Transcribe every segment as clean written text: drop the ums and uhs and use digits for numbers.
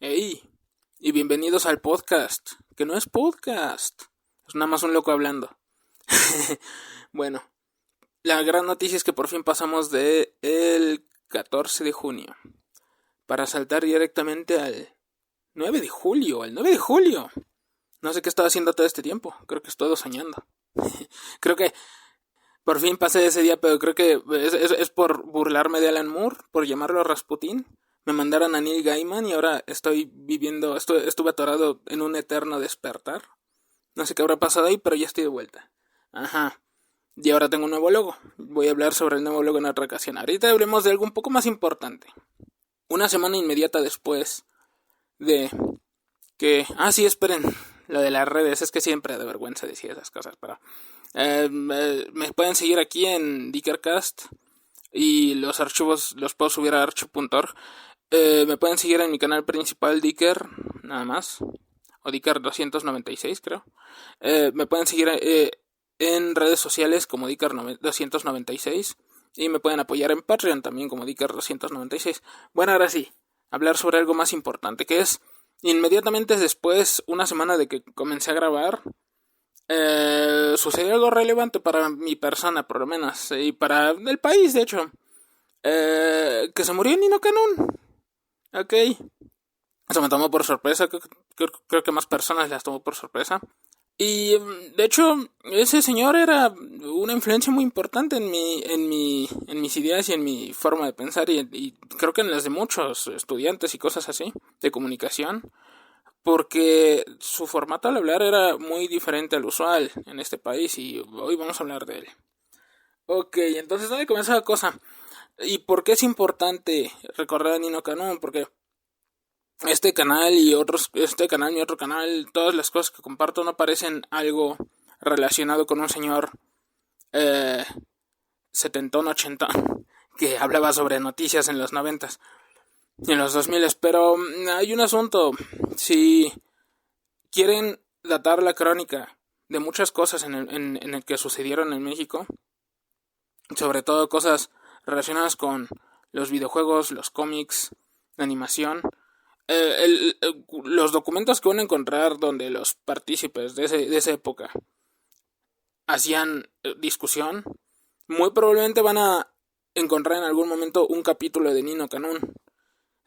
Hey, y bienvenidos al podcast, que no es podcast, es nada más un loco hablando. Bueno, la gran noticia es que por fin pasamos de el 14 de junio para saltar directamente al 9 de julio, al 9 de julio. No sé qué estaba haciendo todo este tiempo, creo que estoy soñando. Creo que por fin pasé ese día, pero creo que es por burlarme de Alan Moore, por llamarlo Rasputín. Me mandaron a Neil Gaiman y ahora estuve atorado en un eterno despertar. No sé qué habrá pasado ahí, pero ya estoy de vuelta. Ajá. Y ahora tengo un nuevo logo. Voy a hablar sobre el nuevo logo en otra ocasión. Ahorita hablemos de algo un poco más importante. Una semana inmediata después de que... sí, esperen. Lo de las redes, es que siempre da vergüenza decir esas cosas, pero... me pueden seguir aquí en Dickercast y los archivos los puedo subir a archive.org. Me pueden seguir en mi canal principal Dicker, nada más, o Dicker 296 creo. Me pueden seguir en redes sociales como Dicker 296 y me pueden apoyar en Patreon también como Dicker 296. Bueno, ahora sí, hablar sobre algo más importante, que es inmediatamente después, una semana de que comencé a grabar, sucedió algo relevante para mi persona, por lo menos, y para el país, de hecho. Que se murió Nino Canún. Ok. Eso me tomó por sorpresa. Creo que más personas las tomó por sorpresa. Y de hecho, ese señor era una influencia muy importante en mis ideas y en mi forma de pensar. Y creo que en las de muchos estudiantes y cosas así, de comunicación. Porque su formato al hablar era muy diferente al usual en este país y hoy vamos a hablar de él. Ok, entonces ¿dónde comenzó la cosa? ¿Y por qué es importante recordar a Nino Canún? Porque este canal y otro canal, todas las cosas que comparto no parecen algo relacionado con un señor setentón, ochentón, que hablaba sobre noticias en los 90s y en los 2000s, pero hay un asunto. Si quieren datar la crónica de muchas cosas en el que sucedieron en México, sobre todo cosas relacionadas con los videojuegos, los cómics, la animación, los documentos que van a encontrar donde los partícipes de esa época hacían discusión, muy probablemente van a encontrar en algún momento un capítulo de Nino Canún,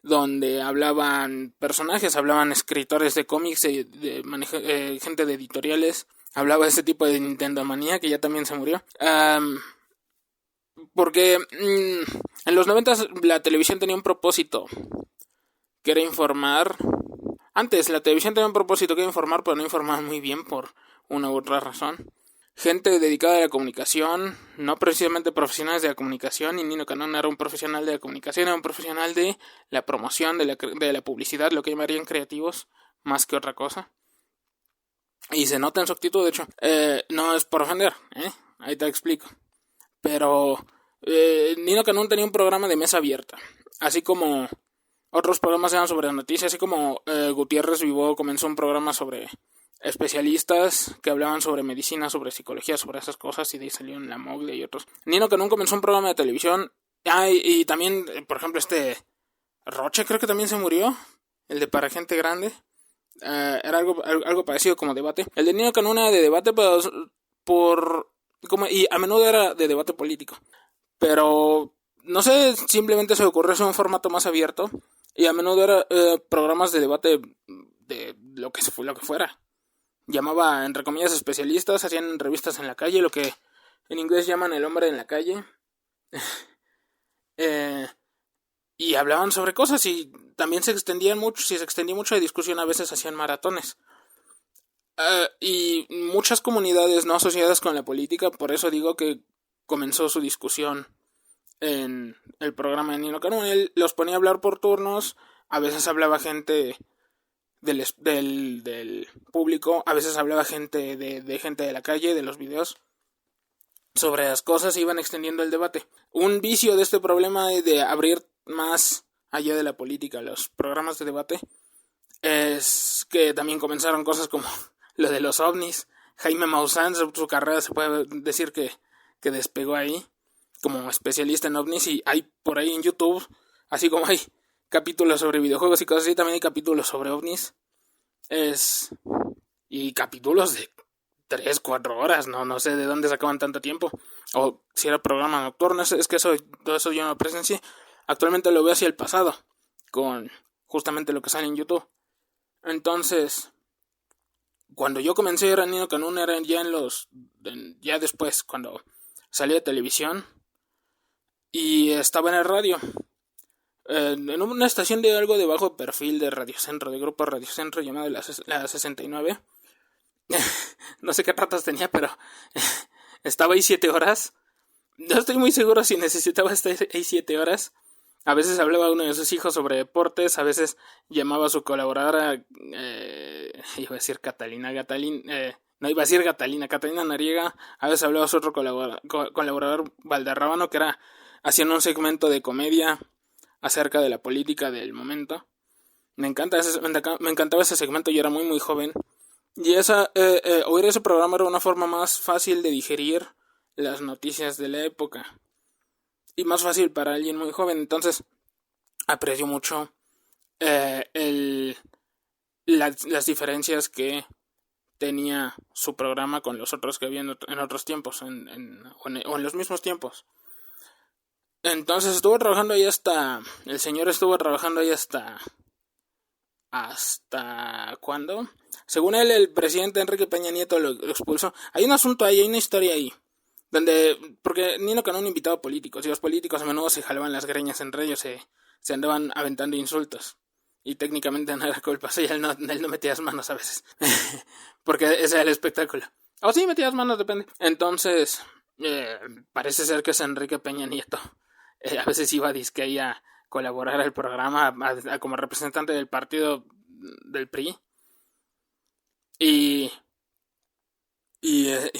donde hablaban personajes, hablaban escritores de cómics, gente de editoriales, hablaba ese tipo de Nintendo manía que ya también se murió. Porque en los 90 la televisión tenía un propósito, que era informar. Antes la televisión tenía un propósito que era informar, pero no informaba muy bien por una u otra razón. Gente dedicada a la comunicación, no precisamente profesionales de la comunicación, y Nino Canún era un profesional de la comunicación, era un profesional de la promoción, de la publicidad, lo que llamarían creativos, más que otra cosa. Y se nota en su actitud, de hecho. No es por ofender, ahí te explico. Pero Nino Canún tenía un programa de mesa abierta, así como otros programas eran sobre noticias, así como Gutiérrez Vivó comenzó un programa sobre especialistas que hablaban sobre medicina, sobre psicología, sobre esas cosas, y de ahí salieron La Moglia y otros. Nino Canún comenzó un programa de televisión, y también, por ejemplo, Roche creo que también se murió, el de Para Gente Grande. Era algo parecido como debate. El de Nino Canún era de debate, pero y a menudo era de debate político. Pero no sé, simplemente se le ocurrió hacer un formato más abierto, y a menudo era programas de debate de lo que fuera. Llamaba, entre comillas, especialistas, hacían entrevistas en la calle, lo que en inglés llaman el hombre en la calle. Y hablaban sobre cosas, y también si se extendía mucho la discusión, a veces hacían maratones. Y muchas comunidades no asociadas con la política, por eso digo que comenzó su discusión en el programa de Nino Canún. Él los ponía a hablar por turnos, a veces hablaba gente del público, a veces hablaba gente de gente de la calle, de los videos, sobre las cosas, iban extendiendo el debate. Un vicio de este problema de abrir más allá de la política los programas de debate es que también comenzaron cosas como lo de los ovnis. Jaime Maussan, su carrera se puede decir que despegó ahí como especialista en ovnis, y hay por ahí en YouTube, así como hay capítulos sobre videojuegos y cosas así, también hay capítulos sobre ovnis. Y capítulos de 3, 4 horas, no sé de dónde sacaban tanto tiempo. O si era programa nocturno, es que todo eso yo no lo presencié. Actualmente lo veo hacia el pasado, con justamente lo que sale en YouTube. Entonces, cuando yo comencé era Ni no Kuni, era ya después, cuando salía de televisión y estaba en el radio. En una estación de algo de bajo perfil de Radio Centro, de grupo Radio Centro, llamada la 69. No sé qué ratos tenía, pero estaba ahí 7 horas. No estoy muy seguro si necesitaba estar ahí 7 horas. A veces hablaba uno de sus hijos sobre deportes, a veces llamaba a su colaboradora, iba a decir Catalina Noriega, a veces hablaba a su otro colaborador Valderrábano, que era haciendo un segmento de comedia acerca de la política del momento. Me encantaba ese segmento, yo era muy muy joven. Y oír ese programa era una forma más fácil de digerir las noticias de la época. Y más fácil para alguien muy joven. Entonces, aprecio mucho las diferencias que tenía su programa con los otros que había en otros tiempos, o en los mismos tiempos. Entonces estuvo trabajando ahí el señor estuvo trabajando ahí hasta ¿cuándo? Según él, el presidente Enrique Peña Nieto lo expulsó. Hay un asunto ahí, hay una historia ahí, porque Ni no Kuni invitaba a políticos, y los políticos a menudo se jalaban las greñas entre ellos, se andaban aventando insultos, y técnicamente no era culpa suya, él no metía las manos a veces, porque ese era el espectáculo. O sí, metía las manos, depende. Entonces, parece ser que es Enrique Peña Nieto. A veces iba disque ahí a colaborar al programa como representante del partido del PRI. Y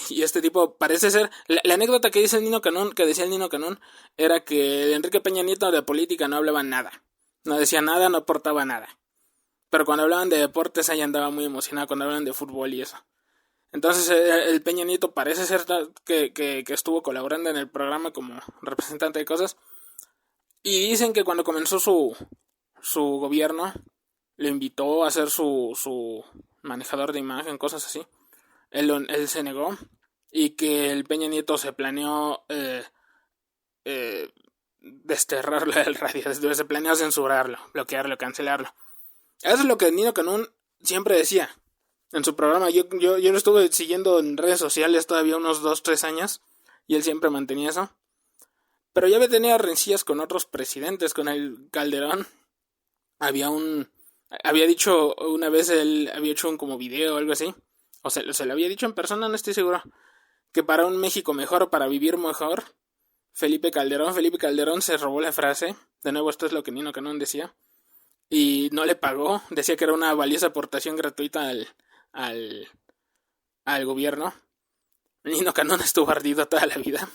este tipo parece ser la anécdota que decía el Ni no Kuni era que Enrique Peña Nieto de política no hablaba nada, no decía nada, no aportaba nada, pero cuando hablaban de deportes ahí andaba muy emocionado, cuando hablaban de fútbol y eso. Entonces el Peña Nieto parece ser que estuvo colaborando en el programa como representante de cosas, y dicen que cuando comenzó su gobierno le invitó a ser su manejador de imagen, cosas así. Él se negó, y que el Peña Nieto se planeó desterrarlo del radio, se planeó censurarlo, bloquearlo, cancelarlo. Eso es lo que Ni no Kuni siempre decía en su programa. Yo lo estuve siguiendo en redes sociales todavía unos 2-3 años, y él siempre mantenía eso. Pero ya tenía rencillas con otros presidentes, con el Calderón. Había dicho una vez, él había hecho un como video o algo así, o se lo había dicho en persona, no estoy seguro, que para un México mejor o para vivir mejor, Felipe Calderón se robó la frase. De nuevo, esto es lo que Ni no Kuni decía, y no le pagó, decía que era una valiosa aportación gratuita al gobierno. Ni no Kuni estuvo ardido toda la vida.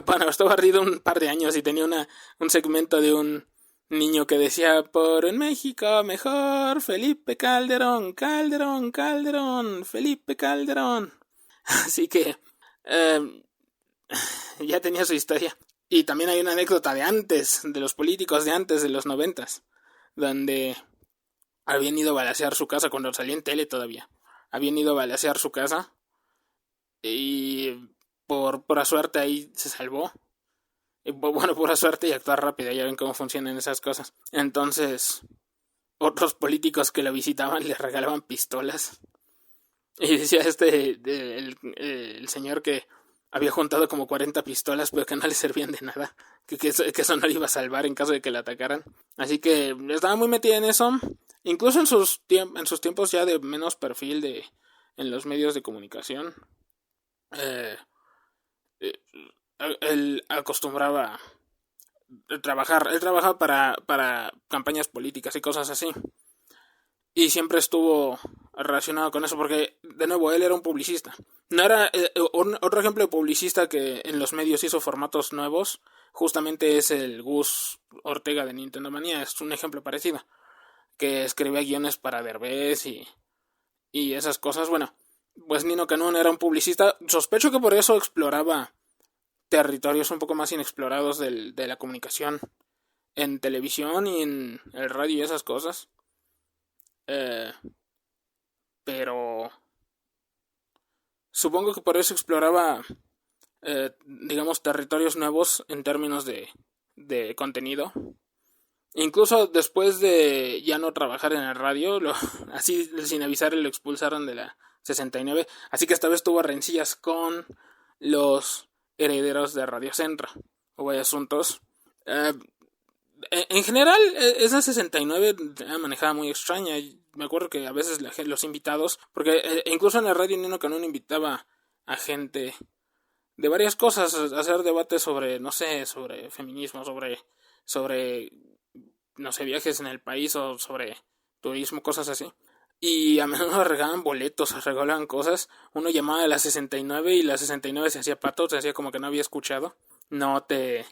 Bueno, estuvo ardido un par de años y tenía un segmento de un niño que decía: por un México mejor, Felipe Calderón, Felipe Calderón. Así que ya tenía su historia. Y también hay una anécdota de antes, de los políticos de antes, de los 90s, donde habían ido a balacear su casa cuando salía en tele todavía. Habían ido a balacear su casa y por pura suerte ahí se salvó. Y bueno, pura suerte y actuar rápido, ya ven cómo funcionan esas cosas. Entonces, otros políticos que lo visitaban le regalaban pistolas. Y decía el señor que había juntado como 40 pistolas, pero que no le servían de nada, que eso no le iba a salvar en caso de que le atacaran. Así que estaba muy metida en eso, incluso en sus tiempos ya de menos perfil en los medios de comunicación. Él acostumbraba a trabajar. Él trabajaba para campañas políticas y cosas así, y siempre estuvo relacionado con eso, porque de nuevo él era un publicista. No era otro ejemplo de publicista que en los medios hizo formatos nuevos, justamente es el Gus Ortega de Nintendo Manía. Es un ejemplo parecido, que escribía guiones para Derbez y esas cosas. Bueno, pues Ni no Kuni era un publicista. Sospecho que por eso exploraba territorios un poco más inexplorados de la comunicación en televisión y en el radio y esas cosas. Pero supongo que por eso exploraba, digamos, territorios nuevos en términos de contenido. Incluso después de ya no trabajar en el radio, así sin avisar lo expulsaron de la 69. Así que esta vez tuvo rencillas con los herederos de Radio Centro. Hubo asuntos. En general, esa 69 era manejada muy extraña. Me acuerdo que a veces los invitados, porque incluso en la radio Nino Canún invitaba a gente de varias cosas, a hacer debates sobre, no sé, sobre feminismo, sobre, no sé, viajes en el país o sobre turismo, cosas así. Y a menudo regalaban boletos, regalaban cosas. Uno llamaba a la 69 y la 69 se hacía pato, se hacía como que no había escuchado. No te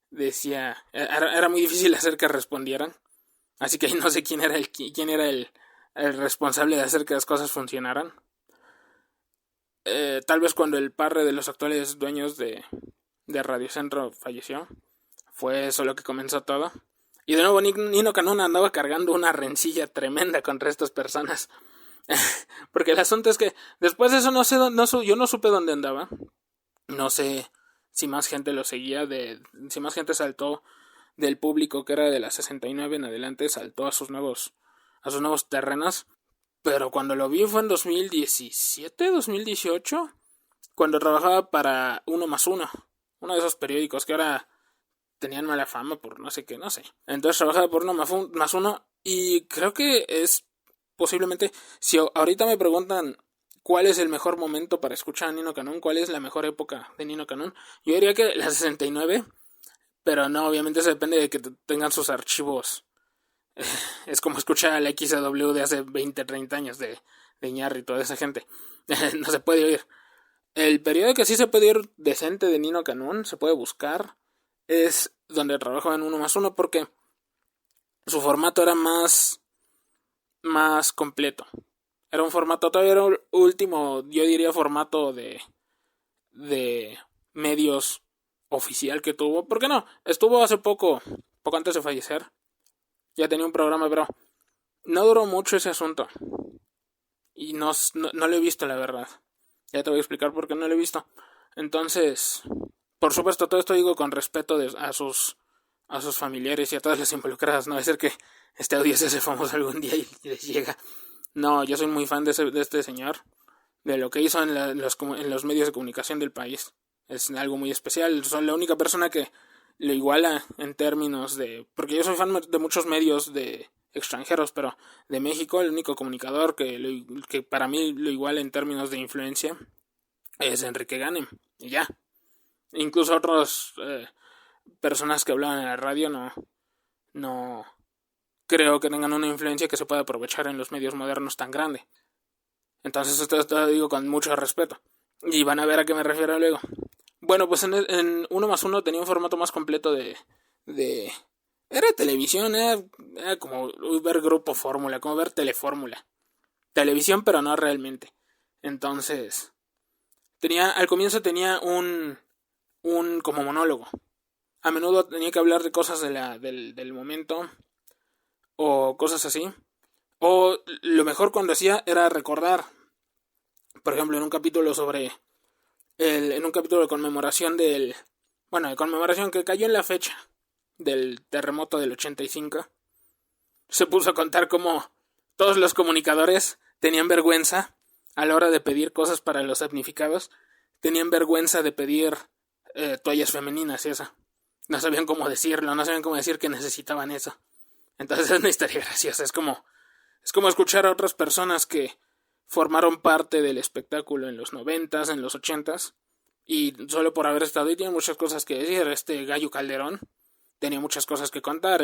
decía, era muy difícil hacer que respondieran. Así que no sé quién era el responsable de hacer que las cosas funcionaran. Tal vez cuando el padre de los actuales dueños de Radio Centro falleció, fue eso lo que comenzó todo. Y de nuevo Nino Canún andaba cargando una rencilla tremenda contra estas personas. Porque el asunto es que después de eso yo no supe dónde andaba. No sé si más gente lo seguía, si más gente saltó del público que era de la 69 en adelante, saltó a sus nuevos terrenos. Pero cuando lo vi fue en 2017, 2018, cuando trabajaba para Uno Más Uno, uno de esos periódicos que ahora tenían mala fama por no sé qué, no sé. Entonces trabajaba por Uno Más Uno y creo que es posiblemente, si ahorita me preguntan cuál es el mejor momento para escuchar a Nino Canún, cuál es la mejor época de Nino Canún, yo diría que la 69, pero no, obviamente eso depende de que tengan sus archivos. Es como escuchar a la XW de hace 20, 30 años de Iñarri y toda esa gente. No se puede oír. El periodo que sí se puede oír decente de Nino Canún, se puede buscar, es donde trabajaba en Uno Más Uno porque su formato era más completo. Era un formato, todavía era el último, yo diría, formato de medios oficial que tuvo. ¿Por qué no? Estuvo hace poco antes de fallecer. Ya tenía un programa, pero no duró mucho ese asunto. Y no lo he visto, la verdad. Ya te voy a explicar por qué no lo he visto. Entonces, por supuesto, todo esto digo con respeto a sus familiares y a todas las involucradas. No va a ser que este audio se hace famoso algún día y les llega. No, yo soy muy fan de este señor. De lo que hizo en los medios de comunicación del país. Es algo muy especial. Soy la única persona que lo iguala en términos de... Porque yo soy fan de muchos medios de extranjeros, pero de México el único comunicador que para mí lo iguala en términos de influencia es Enrique Ganem. Y ya. Incluso otras personas que hablaban en la radio no creo que tengan una influencia que se pueda aprovechar en los medios modernos tan grande. Entonces esto lo digo con mucho respeto. Y van a ver a qué me refiero luego. Bueno, pues en Uno Más Uno tenía un formato más completo de era televisión, era como ver Grupo Fórmula, como ver Telefórmula. Televisión, pero no realmente. Entonces, al comienzo tenía un como monólogo. A menudo tenía que hablar de cosas del momento o cosas así. O lo mejor cuando hacía era recordar, por ejemplo, en un capítulo de conmemoración de conmemoración que cayó en la fecha del terremoto del 85, se puso a contar cómo todos los comunicadores tenían vergüenza a la hora de pedir cosas para los damnificados, tenían vergüenza de pedir toallas femeninas y eso. No sabían cómo decirlo, no sabían cómo decir que necesitaban eso. Entonces es una historia graciosa, es como escuchar a otras personas que formaron parte del espectáculo en los 90s, en los 80s, y solo por haber estado ahí tienen muchas cosas que decir. Gallo Calderón tenía muchas cosas que contar.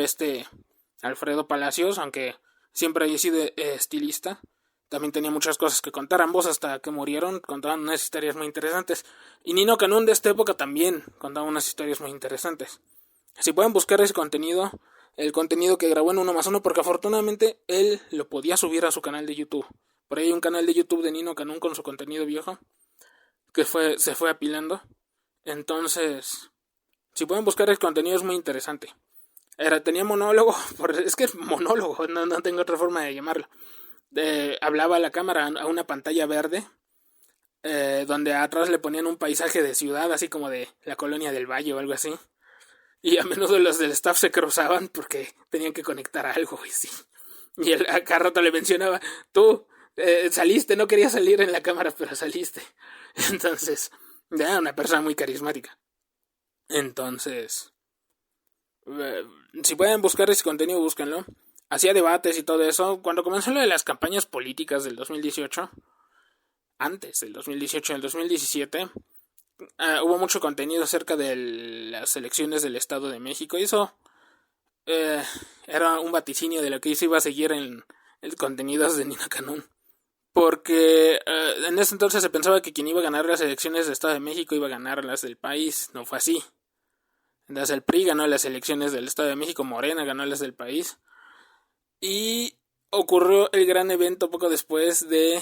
Alfredo Palacios, aunque siempre haya sido estilista, también tenía muchas cosas que contar. Ambos hasta que murieron contaban unas historias muy interesantes. Y Nino Canún de esta época también contaba unas historias muy interesantes. Si pueden buscar ese contenido, el contenido que grabó en Uno Más Uno, porque afortunadamente él lo podía subir a su canal de YouTube. Por ahí hay un canal de YouTube de Nino Canún con su contenido viejo que se fue apilando. Entonces, si pueden buscar el contenido es muy interesante. Tenía monólogo, es que es monólogo, no tengo otra forma de llamarlo. Hablaba a la cámara a una pantalla verde, donde atrás le ponían un paisaje de ciudad, así como de la colonia del Valle o algo así. Y a menudo los del staff se cruzaban porque tenían que conectar algo, y sí. Y él a cada rato le mencionaba, tú saliste, no querías salir en la cámara, pero saliste. Entonces, era una persona muy carismática. Entonces, si pueden buscar ese contenido, búsquenlo. Hacía debates y todo eso. Cuando comenzó lo de las campañas políticas del 2018, antes del 2018, del 2017, hubo mucho contenido acerca de las elecciones del Estado de México. Y eso era un vaticinio de lo que se iba a seguir en el contenido de Nino Canún. Porque en ese entonces se pensaba que quien iba a ganar las elecciones del Estado de México iba a ganar las del país. No fue así. Entonces el PRI ganó las elecciones del Estado de México, Morena ganó las del país. Y ocurrió el gran evento poco después de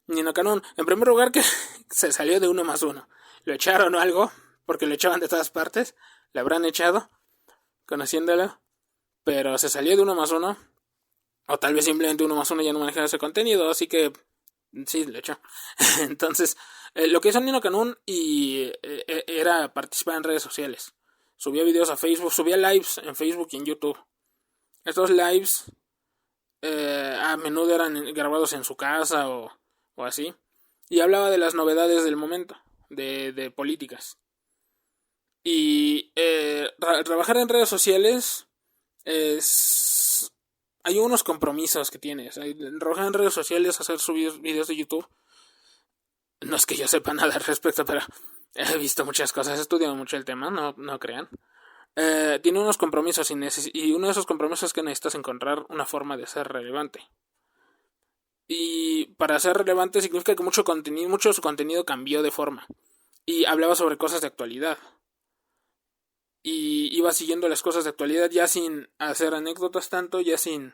Nino Canún. En primer lugar, que se salió de 1+1. Lo echaron o algo, porque lo echaban de todas partes. Lo habrán echado, conociéndolo. Pero se salió de 1+1. O tal vez simplemente 1+1 ya no manejaba ese contenido. Así que sí, lo echó. Entonces, lo que hizo Nino Canún era participar en redes sociales. Subía videos a Facebook, subía lives en Facebook y en YouTube. Estos lives a menudo eran grabados en su casa o así. Y hablaba de las novedades del momento, de políticas. Y trabajar en redes sociales hay unos compromisos que tienes. Trabajar en redes sociales, subir videos de YouTube. No es que yo sepa nada al respecto, pero he visto muchas cosas, he estudiado mucho el tema, no crean. Tiene unos compromisos y uno de esos compromisos es que necesitas encontrar una forma de ser relevante. Y para ser relevante significa que mucho de su contenido cambió de forma. Y hablaba sobre cosas de actualidad. Y iba siguiendo las cosas de actualidad ya sin hacer anécdotas tanto, ya sin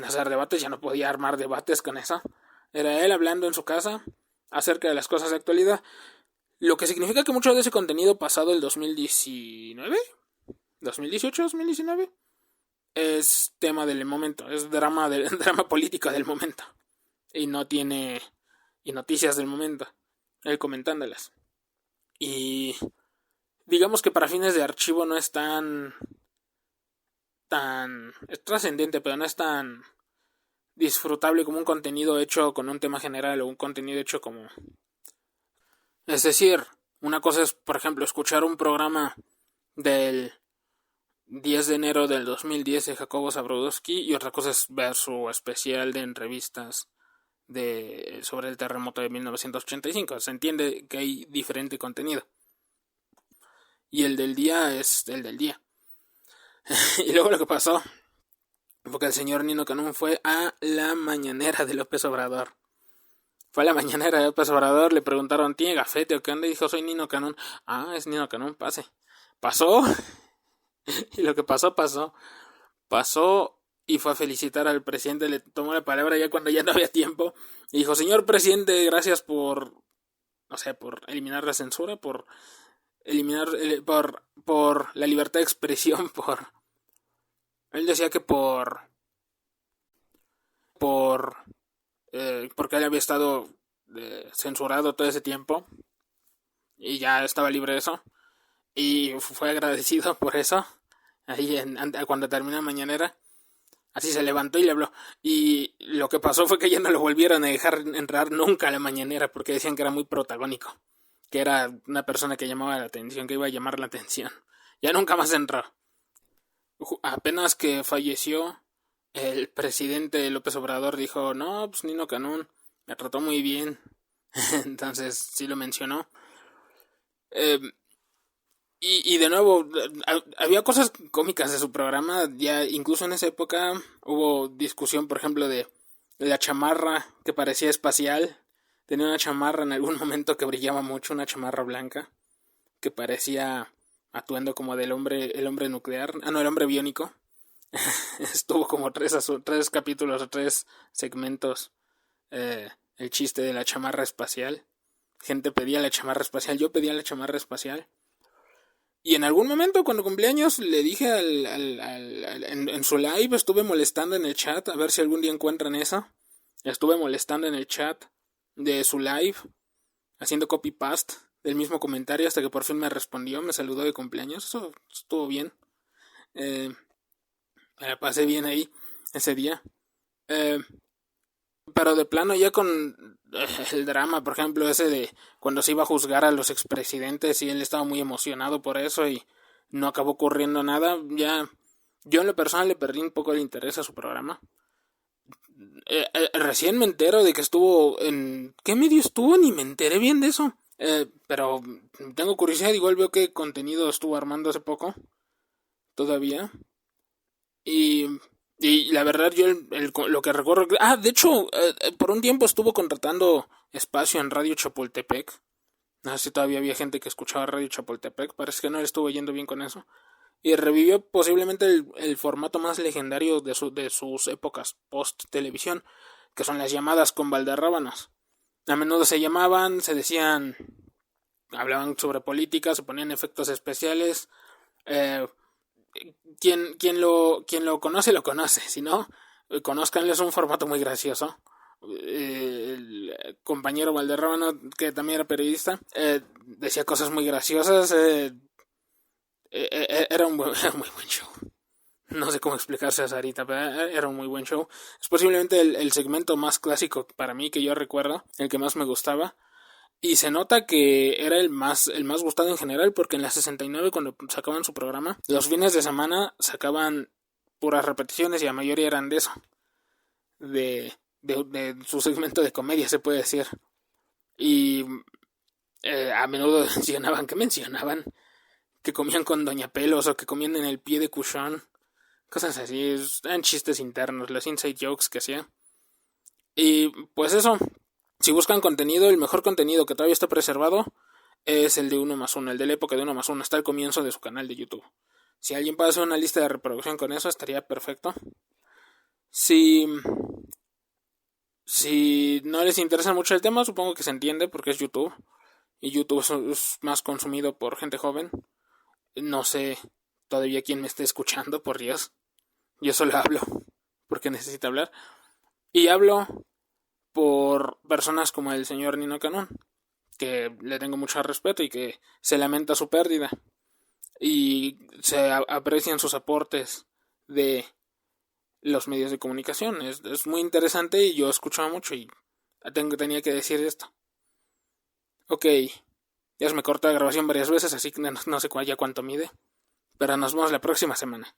hacer debates, ya no podía armar debates con eso. Era él hablando en su casa acerca de las cosas de actualidad. Lo que significa que mucho de ese contenido pasado el 2019, 2018, 2019, es tema del momento, es drama político del momento. Y no tiene noticias del momento, él comentándolas. Y digamos que para fines de archivo no es es trascendente, pero no es tan disfrutable como un contenido hecho con un tema general o un contenido hecho como... Es decir, una cosa es, por ejemplo, escuchar un programa del 10 de enero del 2010 de Jacobo Zabludowski y otra cosa es ver su especial de entrevistas sobre el terremoto de 1985. Se entiende que hay diferente contenido. Y el del día es el del día. Y luego lo que pasó fue que el señor Nino Canún fue a la mañanera de López Obrador. Fue a la mañanera de López Obrador, le preguntaron, ¿tiene gafete o qué onda? Y dijo, soy Nino Canún. Ah, es Nino Canún, pase. Pasó. Y lo que pasó y fue a felicitar al presidente, le tomó la palabra ya cuando ya no había tiempo y dijo, señor presidente, gracias por eliminar la censura, por eliminar por la libertad de expresión, él decía que porque él había estado censurado todo ese tiempo y ya estaba libre de eso y fue agradecido por eso. Ahí cuando terminó la mañanera, así se levantó y le habló. Y lo que pasó fue que ya no lo volvieron a dejar entrar nunca a la mañanera porque decían que era muy protagónico, que era una persona que llamaba la atención, que iba a llamar la atención. Ya nunca más entró. Apenas que falleció, el presidente López Obrador dijo, no, pues Nino Canún me trató muy bien. Entonces sí lo mencionó. Y de nuevo, había cosas cómicas de su programa, ya incluso en esa época hubo discusión, por ejemplo, de la chamarra que parecía espacial. Tenía una chamarra en algún momento que brillaba mucho, una chamarra blanca, que parecía atuendo como el hombre nuclear, el hombre biónico. Estuvo como tres capítulos o 3 segmentos, el chiste de la chamarra espacial. Gente pedía la chamarra espacial, yo pedía la chamarra espacial. Y en algún momento, cuando cumpleaños, le dije en su live, estuve molestando en el chat, a ver si algún día encuentran eso. Estuve molestando en el chat de su live, haciendo copy-paste del mismo comentario hasta que por fin me respondió, me saludó de cumpleaños. Eso estuvo bien. Me la pasé bien ahí ese día. Pero de plano ya con el drama, por ejemplo, ese de cuando se iba a juzgar a los expresidentes y él estaba muy emocionado por eso y no acabó ocurriendo nada, ya yo en lo personal le perdí un poco el interés a su programa. Recién me entero de que estuvo en... ¿Qué medio estuvo? Ni me enteré bien de eso. Pero tengo curiosidad, igual veo qué contenido estuvo armando hace poco. Todavía. Y, y la verdad yo lo que recuerdo... Ah, de hecho, por un tiempo estuvo contratando espacio en Radio Chapultepec. No sé si todavía había gente que escuchaba Radio Chapultepec. Parece que no le estuvo yendo bien con eso. Y revivió posiblemente el formato más legendario de sus épocas post-televisión, que son las llamadas con Valderrábanos. A menudo se llamaban, se decían, hablaban sobre política, se ponían efectos especiales. Eh, quien lo conoce, si no, conózcanlo, es un formato muy gracioso. El compañero Valderrábano, que también era periodista, decía cosas muy graciosas. Era un muy buen show. No sé cómo explicarse a ahorita, pero era un muy buen show. Es posiblemente el segmento más clásico para mí que yo recuerdo, el que más me gustaba. Y se nota que era el más gustado en general, porque en la 69, cuando sacaban su programa, los fines de semana sacaban puras repeticiones y la mayoría eran de eso. De su segmento de comedia, se puede decir. Y a menudo mencionaban que comían con Doña Pelos o que comían en el pie de Cuchón. Cosas así, eran chistes internos, los inside jokes que hacía. Y pues eso, si buscan contenido, el mejor contenido que todavía está preservado es el de 1+1, el de la época de 1+1, hasta el comienzo de su canal de YouTube. Si alguien puede hacer una lista de reproducción con eso, estaría perfecto. Si no les interesa mucho el tema, supongo que se entiende porque es YouTube. Y YouTube es más consumido por gente joven. No sé todavía quién me esté escuchando, por Dios. Yo solo hablo porque necesito hablar. Y hablo por personas como el señor Nino Canún, que le tengo mucho respeto y que se lamenta su pérdida. Y se aprecian sus aportes de los medios de comunicación. Es muy interesante y yo escuchaba mucho y tenía que decir esto. Ok, ya se me cortó la grabación varias veces, así que no sé ya cuánto mide. Pero nos vemos la próxima semana.